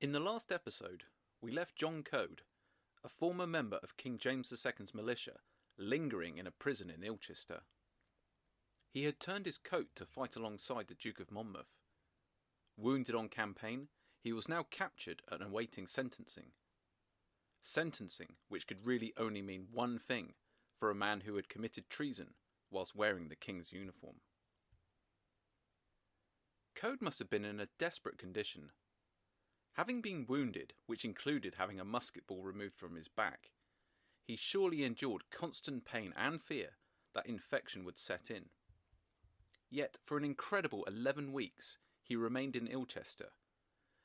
In the last episode, we left John Coad, a former member of King James II's militia, lingering in a prison in Ilchester. He had turned his coat to fight alongside the Duke of Monmouth. Wounded on campaign, he was now captured and awaiting sentencing. Sentencing which could really only mean one thing for a man who had committed treason whilst wearing the king's uniform. Coad must have been in a desperate condition. Having been wounded, which included having a musket ball removed from his back, he surely endured constant pain and fear that infection would set in. Yet for an incredible 11 weeks he remained in Ilchester,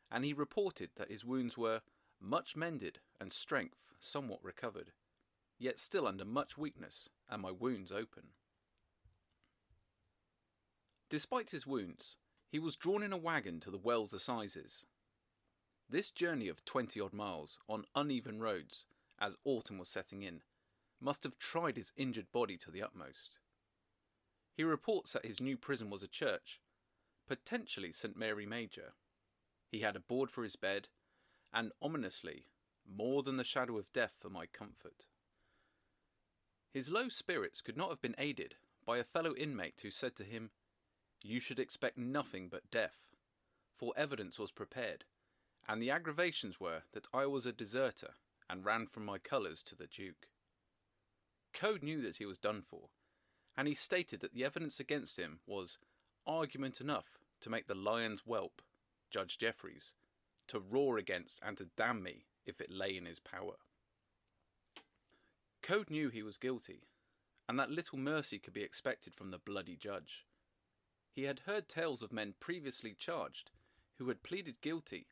and he reported that his wounds were much mended and strength somewhat recovered, yet still under much weakness and my wounds open. Despite his wounds, he was drawn in a wagon to the Wells Assizes. This journey of 20-odd miles on uneven roads, as autumn was setting in, must have tried his injured body to the utmost. He reports that his new prison was a church, potentially St. Mary Major. He had a board for his bed, and ominously, more than the shadow of death for my comfort. His low spirits could not have been aided by a fellow inmate who said to him, "You should expect nothing but death," for evidence was prepared, and the aggravations were that I was a deserter and ran from my colours to the Duke. Coad knew that he was done for, and he stated that the evidence against him was argument enough to make the lion's whelp, Judge Jeffreys, to roar against and to damn me if it lay in his power. Coad knew he was guilty, and that little mercy could be expected from the bloody judge. He had heard tales of men previously charged who had pleaded guilty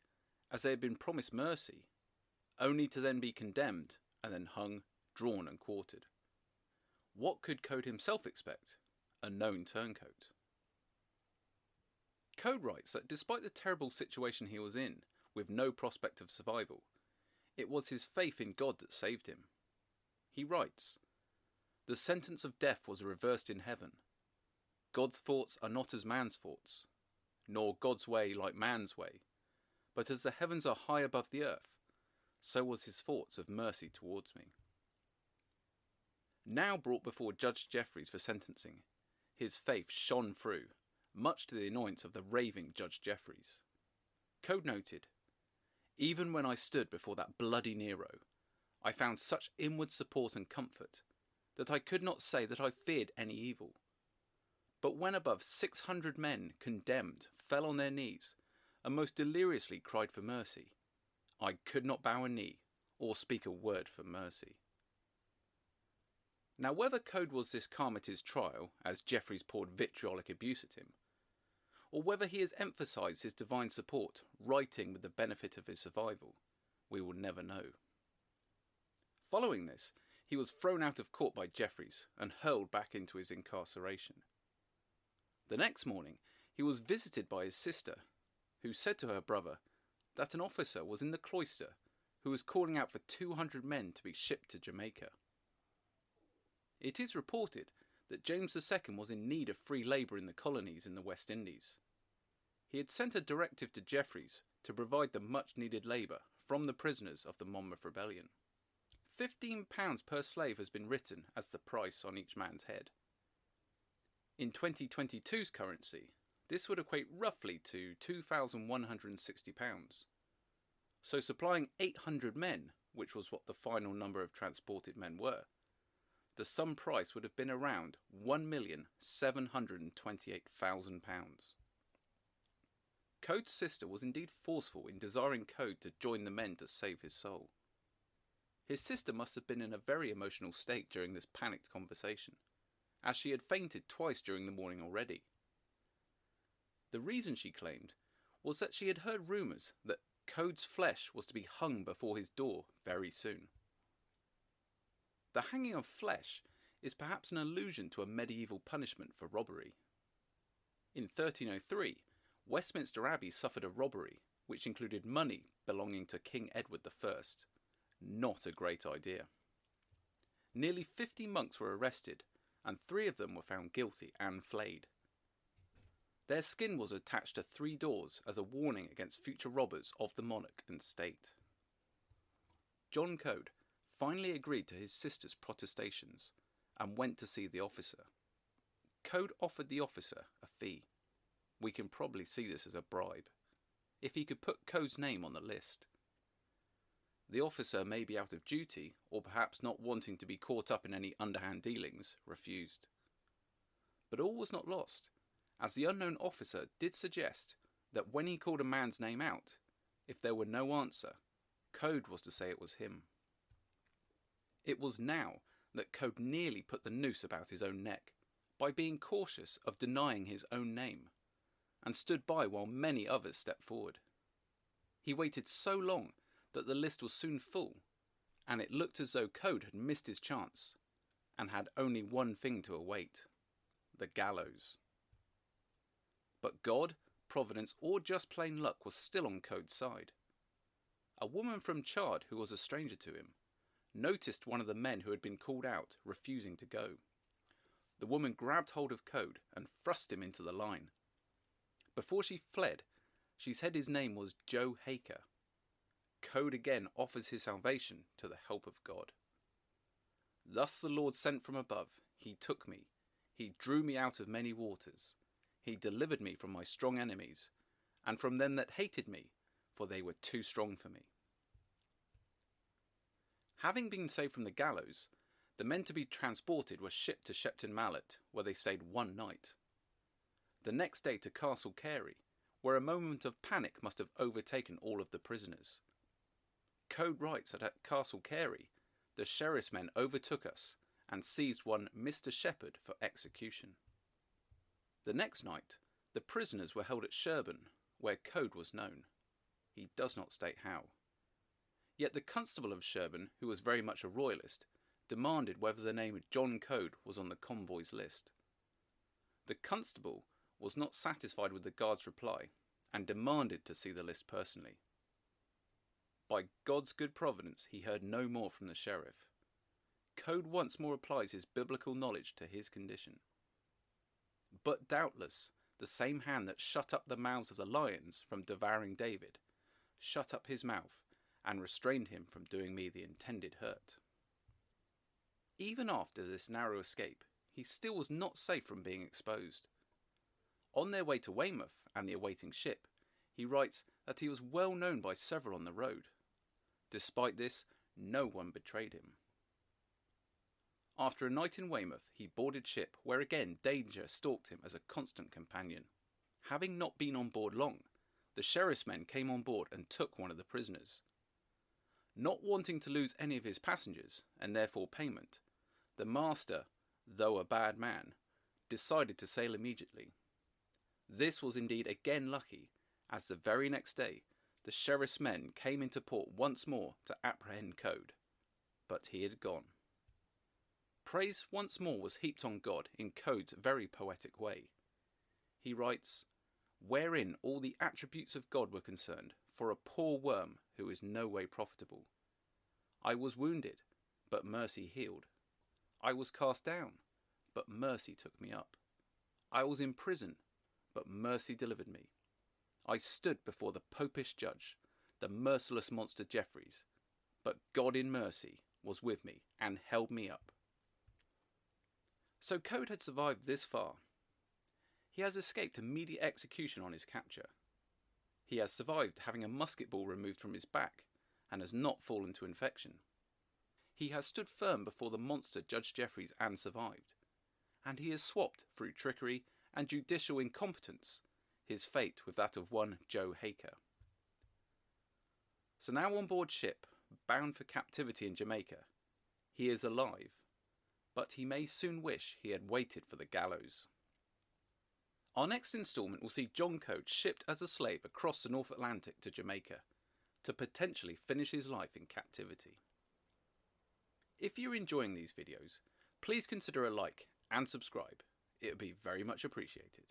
as they had been promised mercy, only to then be condemned and then hung, drawn and quartered. What could Coad himself expect, a known turncoat? Coad writes that despite the terrible situation he was in, with no prospect of survival, it was his faith in God that saved him. He writes, "The sentence of death was reversed in heaven. God's thoughts are not as man's thoughts, nor God's way like man's way, but as the heavens are high above the earth, so was his thoughts of mercy towards me." Now brought before Judge Jeffreys for sentencing, his faith shone through, much to the annoyance of the raving Judge Jeffreys. Coad noted, "Even when I stood before that bloody Nero, I found such inward support and comfort, that I could not say that I feared any evil. But when above 600 men condemned fell on their knees, and most deliriously cried for mercy, I could not bow a knee, or speak a word for mercy." Now whether Coad was this calm at his trial, as Jeffreys poured vitriolic abuse at him, or whether he has emphasised his divine support, writing with the benefit of his survival, we will never know. Following this, he was thrown out of court by Jeffreys and hurled back into his incarceration. The next morning he was visited by his sister, who said to her brother that an officer was in the cloister who was calling out for 200 men to be shipped to Jamaica. It is reported that James II was in need of free labour in the colonies in the West Indies. He had sent a directive to Jeffreys to provide the much-needed labour from the prisoners of the Monmouth Rebellion. £15 per slave has been written as the price on each man's head. In 2022's currency, this would equate roughly to £2,160. So supplying 800 men, which was what the final number of transported men were, the sum price would have been around £1,728,000. Coad's sister was indeed forceful in desiring Coad to join the men to save his soul. His sister must have been in a very emotional state during this panicked conversation, as she had fainted twice during the morning already. The reason, she claimed, was that she had heard rumours that Coad's flesh was to be hung before his door very soon. The hanging of flesh is perhaps an allusion to a medieval punishment for robbery. In 1303, Westminster Abbey suffered a robbery which included money belonging to King Edward I. Not a great idea. Nearly 50 monks were arrested, and 3 of them were found guilty and flayed. Their skin was attached to 3 doors as a warning against future robbers of the monarch and state. John Coad finally agreed to his sister's protestations and went to see the officer. Coad offered the officer a fee. We can probably see this as a bribe, if he could put Coad's name on the list. The officer, maybe out of duty, or perhaps not wanting to be caught up in any underhand dealings, refused. But all was not lost, as the unknown officer did suggest that when he called a man's name out, if there were no answer, Coad was to say it was him. It was now that Coad nearly put the noose about his own neck, by being cautious of denying his own name, and stood by while many others stepped forward. He waited so long that the list was soon full, and it looked as though Coad had missed his chance, and had only one thing to await: the gallows. But God, Providence, or just plain luck was still on Coad's side. A woman from Chard, who was a stranger to him, noticed one of the men who had been called out refusing to go. The woman grabbed hold of Coad and thrust him into the line. Before she fled, she said his name was Joe Haker. Coad again offers his salvation to the help of God. Thus the Lord sent from above, he took me, he drew me out of many waters, he delivered me from my strong enemies, and from them that hated me, for they were too strong for me. Having been saved from the gallows, the men to be transported were shipped to Shepton Mallet, where they stayed 1 night. The next day to Castle Carey, where a moment of panic must have overtaken all of the prisoners. Coad writes that at Castle Carey, the sheriff's men overtook us and seized one Mr. Shepherd for execution. The next night, the prisoners were held at Sherborne, where Coad was known. He does not state how. Yet the constable of Sherborne, who was very much a royalist, demanded whether the name John Coad was on the convoy's list. The constable was not satisfied with the guard's reply, and demanded to see the list personally. By God's good providence, he heard no more from the sheriff. Coad once more applies his biblical knowledge to his condition. But doubtless, the same hand that shut up the mouths of the lions from devouring David, shut up his mouth, and restrained him from doing me the intended hurt. Even after this narrow escape, he still was not safe from being exposed. On their way to Weymouth and the awaiting ship, he writes that he was well known by several on the road. Despite this, no one betrayed him. After a night in Weymouth, he boarded ship, where again danger stalked him as a constant companion. Having not been on board long, the sheriff's men came on board and took one of the prisoners. Not wanting to lose any of his passengers, and therefore payment, the master, though a bad man, decided to sail immediately. This was indeed again lucky, as the very next day the sheriff's men came into port once more to apprehend Coad, but he had gone. Praise once more was heaped on God in Coad's very poetic way. He writes, "Wherein all the attributes of God were concerned, for a poor worm who is no way profitable. I was wounded, but mercy healed. I was cast down, but mercy took me up. I was in prison, but mercy delivered me. I stood before the popish judge, the merciless monster Jeffreys, but God in mercy was with me and held me up." So Coad had survived this far. He has escaped immediate execution on his capture. He has survived having a musket ball removed from his back and has not fallen to infection. He has stood firm before the monster Judge Jeffreys and survived. And he has swapped, through trickery and judicial incompetence, his fate with that of one Joe Haker. So now on board ship, bound for captivity in Jamaica, he is alive, but he may soon wish he had waited for the gallows. Our next instalment will see John Coad shipped as a slave across the North Atlantic to Jamaica, to potentially finish his life in captivity. If you're enjoying these videos, please consider a like and subscribe. It would be very much appreciated.